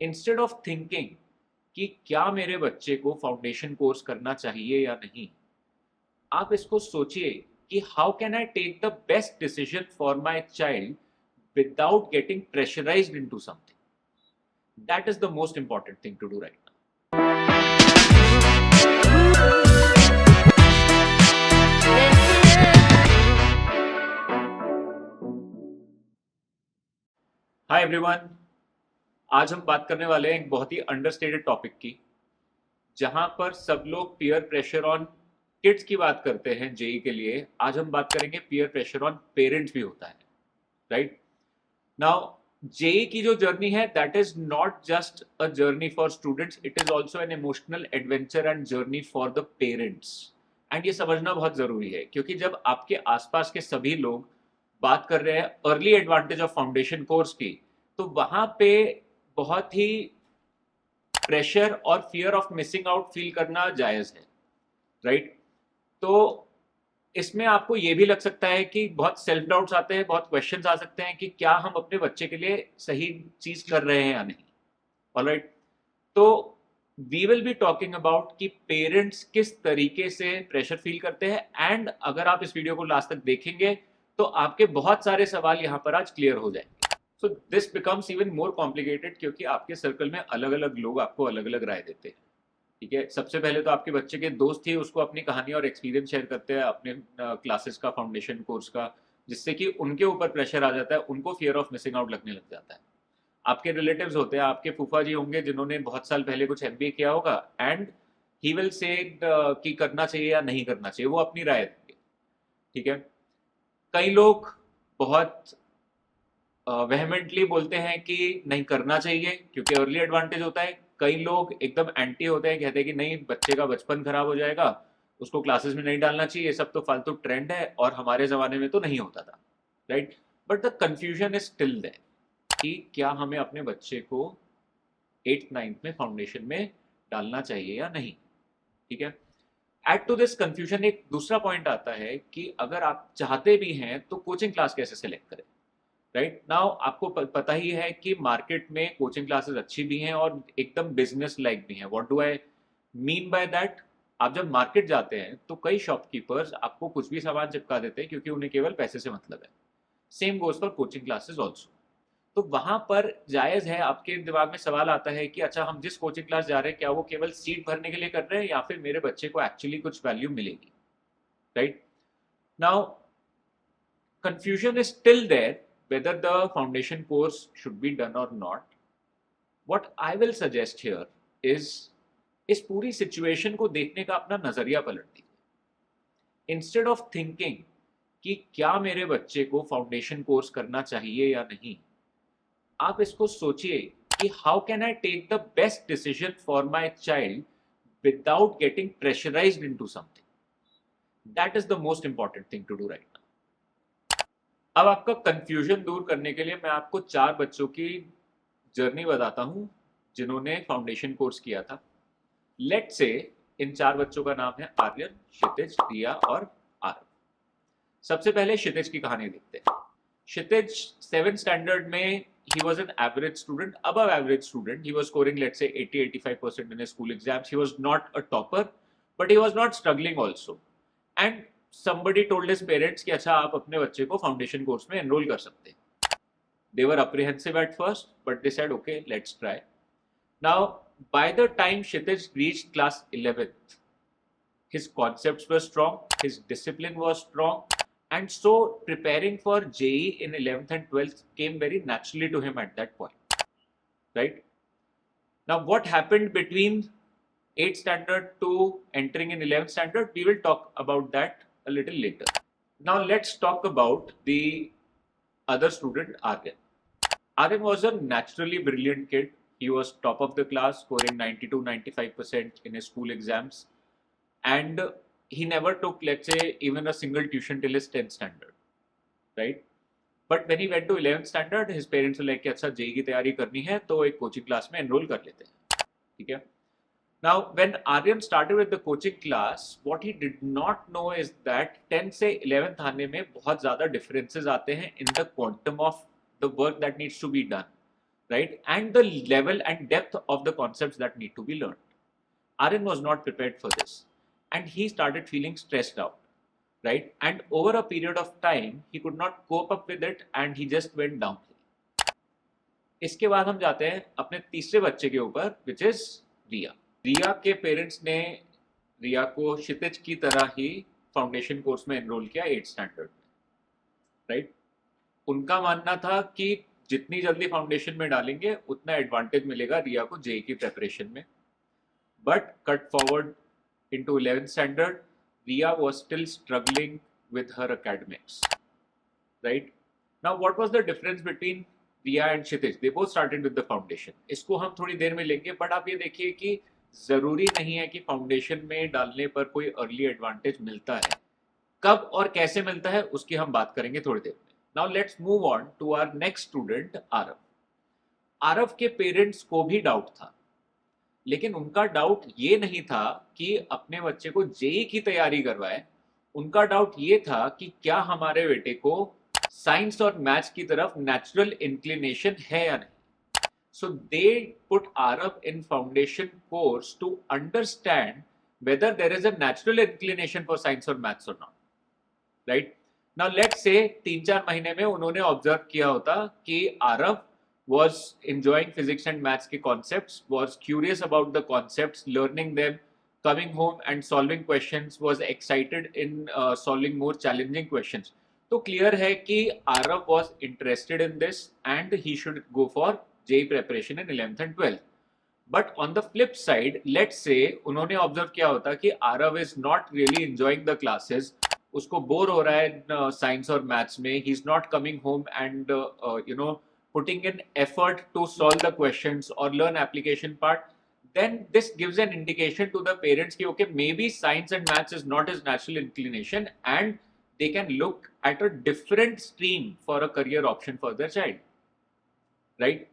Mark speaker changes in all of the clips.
Speaker 1: Instead of thinking कि क्या मेरे बच्चे को फाउंडेशन कोर्स करना चाहिए या नहीं, आप इसको सोचिए कि how can I take the best decision for my child without getting pressurised into something. That is the most important thing to do right now. Hi everyone, आज हम बात करने वाले हैं एक बहुत ही अंडरस्टेटेड टॉपिक की, जहां पर सब लोग पीयर प्रेशर ऑन किड्स की बात करते हैं जेई के लिए। आज हम बात करेंगे पीयर प्रेशर ऑन पेरेंट्स भी होता है, राइट? नाउ जेई की जो जर्नी है, that is not just a journey for students, it is also an emotional adventure and journey for the parents. And ये समझना बहुत जरूरी है, क्योंकि जब आपके आसपास के सभी लोग बात कर रहे हैं early advantage of foundation course की, तो वहां पे बहुत ही प्रेशर और fear of missing out feel करना जायज है, राइट? तो इसमें आपको ये भी लग सकता है कि बहुत सेल्फ डाउट्स आते हैं, बहुत क्वेश्चंस आ सकते हैं कि क्या हम अपने बच्चे के लिए सही चीज कर रहे हैं या नहीं। ऑलराइट, तो we will be talking about कि पेरेंट्स किस तरीके से प्रेशर फील करते हैं। एंड अगर आप इस वीडियो को लास्ट तक देखेंगे तो आपके बहुत सारे सवाल यहाँ पर आज क्लियर हो जाएंगे। So this becomes even more complicated, क्योंकि आपके सर्कल में अलग अलग लोग आपको अलग अलग राय देते हैं। ठीक है, सबसे पहले तो आपके बच्चे के दोस्त ही उसको अपनी कहानी और एक्सपीरियंस शेयर करते हैं अपने क्लासेस का, फाउंडेशन कोर्स का, जिससे कि उनके ऊपर प्रेशर आ जाता है, उनको फियर ऑफ मिसिंग आउट लगने लग जाता है। आपके रिलेटिव्स होते हैं, आपके फूफा जी होंगे जिन्होंने बहुत साल पहले कुछ एमबीए किया होगा, एंड ही विल से कि करना चाहिए या नहीं करना चाहिए, वो अपनी राय देंगे। ठीक है, कई लोग बहुत वेहमेंटली बोलते हैं कि नहीं करना चाहिए क्योंकि अर्ली एडवांटेज होता है। कई लोग एकदम एंटी होते हैं, कहते हैं कि नहीं, बच्चे का बचपन खराब हो जाएगा, उसको क्लासेस में नहीं डालना चाहिए, ये सब तो फालतू ट्रेंड है और हमारे जमाने में तो नहीं होता था, right? But the confusion is still there कि क्या हमें अपने बच्चे को 8th 9th में फाउंडेशन में डालना चाहिए या नहीं। ठीक है, एड टू दिस कंफ्यूजन एक दूसरा पॉइंट आता है कि अगर आप चाहते भी हैं तो कोचिंग क्लास कैसे सेलेक्ट करें। राइट नाउ आपको पता ही है कि मार्केट में कोचिंग क्लासेस अच्छी भी हैं और एकदम बिजनेस लाइक भी हैं। What do I mean by that? आप जब मार्केट जाते हैं तो कई शॉपकीपर्स आपको कुछ भी सामान चिपका देते हैं, क्योंकि उन्हें केवल पैसे से मतलब है। Same goes for coaching classes also. तो वहां पर जायज है, आपके दिमाग में सवाल आता है कि अच्छा, हम जिस कोचिंग क्लास जा रहे हैं क्या वो केवल सीट भरने के लिए कर रहे हैं या फिर मेरे बच्चे को एक्चुअली कुछ वैल्यू मिलेगी। Right now confusion is still there whether the foundation course should be done or not. What I will suggest here is इस पूरी सिचुएशन को देखने का अपना नजरिया पलट दीजिए। इंस्टेड ऑफ थिंकिंग कि क्या मेरे बच्चे को फाउंडेशन कोर्स करना चाहिए या नहीं, आप इसको सोचिए कि how can I take the best decision for my child without getting pressurised into something. That is the most important thing to do right now. अब आपका कंफ्यूजन दूर करने के लिए मैं आपको 4 बच्चों की जर्नी बताता हूं जिन्होंने फाउंडेशन कोर्स किया था। लेट से इन 4 बच्चों का नाम है आर्यन, क्षितिज, रिया और आरव। सबसे पहले क्षितिज की कहानी देखते हैं। क्षितिज 7th स्टैंडर्ड में he was an average student, above average student. He was scoring, let's say, 80-85% in his school exams. He was not a topper, but he was not struggling also. And somebody told his parents कि अच्छा, आप अपने बच्चे को foundation course में enrol कर सकते हैं। They were apprehensive at first, but they said, okay, let's try. Now, by the time Kshitij reached class 11th, his concepts were strong, his discipline was strong, and so preparing for JEE in 11th and 12th came very naturally to him at that point. Right? Now, what happened between 8th standard to entering in 11th standard, we will talk about that a little later. Now, let's talk about the other student, Aryan. Aryan was a naturally brilliant kid. He was top of the class, scoring 92-95% in his school exams. And he never took, let's say, even a single tuition till his 10th standard. Right? But when he went to 11th standard, his parents were like, अच्छा, JEE की तैयारी करनी है तो एक coaching class में enrol कर लेते हैं। ठीक है? Now, when Aryan started with the coaching class, what he did not know is that 10th से 11th आने में बहुत ज़्यादा differences आते हैं in the quantum of the work that needs to be done. right? And the level and depth of the concepts that need to be learned. Aryan was not prepared for this, and he started feeling stressed out, right? And over a period of time, he could not cope up with it, and he just went downhill. इसके बाद हम जाते हैं अपने तीसरे बच्चे के ऊपर, विच इज रिया। रिया के पेरेंट्स ने रिया को क्षितिज की तरह ही फाउंडेशन कोर्स में एनरोल किया 8th स्टैंडर्ड में, राइट? उनका मानना था कि जितनी जल्दी फाउंडेशन में डालेंगे उतना एडवांटेज मिलेगा रिया को जेई की प्रिपरेशन में। But cut forward into 11th standard, Riya was still struggling with her academics, right? Now, what was the difference between Riya and Kshitij? They both started with the foundation. इसको हम थोड़ी देर में लेंगे, but आप ये देखिए कि जरूरी नहीं है कि फाउंडेशन में डालने पर कोई अर्ली एडवांटेज मिलता है। कब और कैसे मिलता है उसकी हम बात करेंगे थोड़ी देर में। Now let's move on to our next student Aarav. Aarav के पेरेंट्स को भी डाउट था, लेकिन उनका डाउट ये नहीं था कि अपने बच्चे को जेई की तैयारी करवाए। उनका डाउट ये था कि क्या हमारे बेटे को साइंस और मैथ्स की तरफ नेचुरल इंक्लिनेशन है या नहीं। So they put Aarav in foundation course to understand whether there is a natural inclination for science or maths or not, right? Now let's say 3-4 महीने में उन्होंने ऑब्जर्व किया होता कि Aarav was enjoying physics and maths के concepts, was curious about the concepts, learning them, coming home and solving questions, was excited in solving more challenging questions. तो clear है कि Aarav was interested in this and he should go for JEE preparation in 11th and 12th. But on the flip side, let's say उन्होंने observe किया होता कि Aarav is not really enjoying the classes, उसको bore हो रहा है साइंस और maths में, he is not coming home and putting in effort to solve the questions or learn application part, then this gives an indication to the parents कि okay, maybe science and maths is not his natural inclination and they can look at a different stream for a career option for their child, right?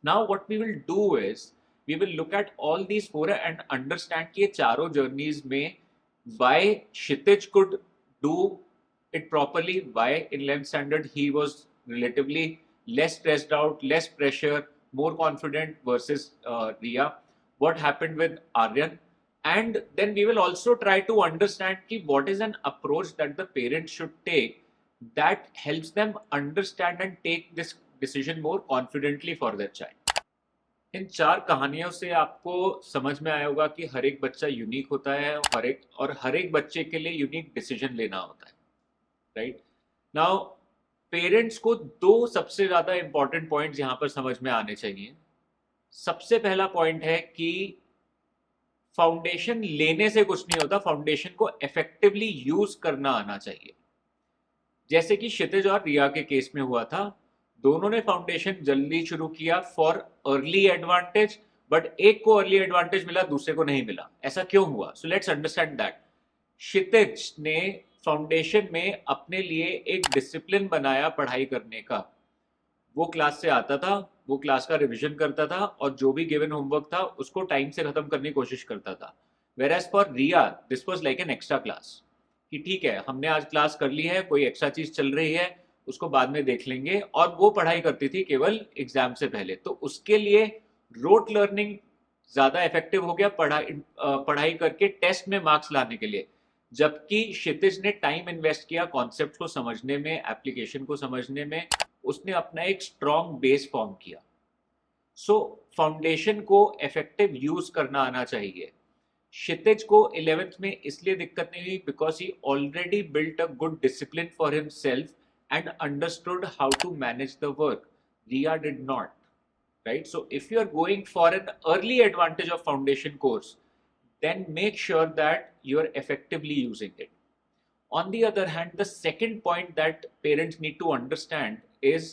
Speaker 1: Now what we will do is we will look at all these four and understand कि ये चारों journeys में why Kshitij could do it properly, why in 11th standard he was relatively less stressed out, less pressure, more confident versus Riya, what happened with Aryan, and then we will also try to understand ki what is an approach that the parents should take that helps them understand and take this decision more confidently for their child. इन 4 कहानियों से आपको समझ में आया होगा कि हर एक बच्चा यूनिक होता है और हर एक बच्चे के लिए यूनिक डिसीजन लेना होता है, राइट? नाउ पेरेंट्स को 2 सबसे ज्यादा इंपॉर्टेंट पॉइंट्स यहां पर समझ में आने चाहिए। सबसे पहला पॉइंट है कि फाउंडेशन लेने से कुछ नहीं होता, फाउंडेशन को इफेक्टिवली यूज करना आना चाहिए। जैसे कि क्षितिज और रिया के केस में हुआ था, दोनों ने फाउंडेशन जल्दी शुरू किया फॉर अर्ली एडवांटेज, बट एक को अर्ली एडवांटेज मिला, दूसरे को नहीं मिला। ऐसा क्यों हुआ? So let's understand that. Kshitij ने फाउंडेशन में अपने लिए एक डिसिप्लिन बनाया पढ़ाई करने का। वो क्लास से आता था, वो क्लास का रिवीजन करता था और जो भी गिवन होमवर्क था उसको टाइम से खत्म करने की कोशिश करता था। Where for Riya this was like an extra class, कि ठीक है हमने आज क्लास कर ली है, कोई एक्स्ट्रा चीज चल रही है उसको बाद में देख लेंगे, और वो पढ़ाई करती थी केवल एग्जाम से पहले। तो उसके लिए रोट लर्निंग ज्यादा इफेक्टिव हो गया पढ़ाई करके टेस्ट में मार्क्स लाने के लिए, जबकि क्षितिज ने टाइम इन्वेस्ट किया कॉन्सेप्ट को समझने में, एप्लीकेशन को समझने में, उसने अपना एक स्ट्रॉन्ग बेस फॉर्म किया। सो फाउंडेशन को इफेक्टिव यूज करना आना चाहिए। क्षितिज को 11th में इसलिए दिक्कत नहीं हुई because he already built a good discipline for himself and understood how to manage the work. Riya did not, right? So if you are going for an early advantage of foundation course, then make sure that you are effectively using it. On the other hand, the second point that parents need to understand is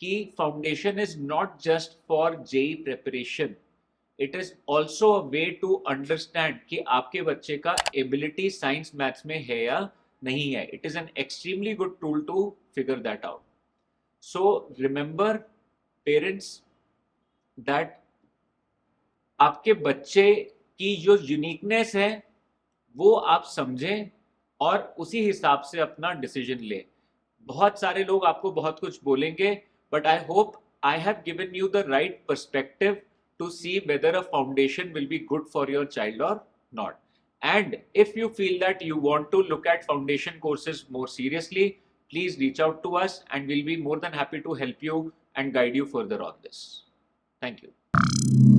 Speaker 1: कि foundation is not just for JEE preparation. It is also a way to understand कि आपके बच्चे का ability science maths में है या नहीं है। It is an extremely good tool to figure that out. So remember parents that आपके बच्चे की जो यूनिकनेस है वो आप समझें और उसी हिसाब से अपना डिसीजन लें। बहुत सारे लोग आपको बहुत कुछ बोलेंगे, but I hope I have given you the right perspective to see whether a foundation will be good for your child or not. And if you feel that you want to look at foundation courses more seriously, please reach out to us and we'll be more than happy to help you and guide you further on this. Thank you.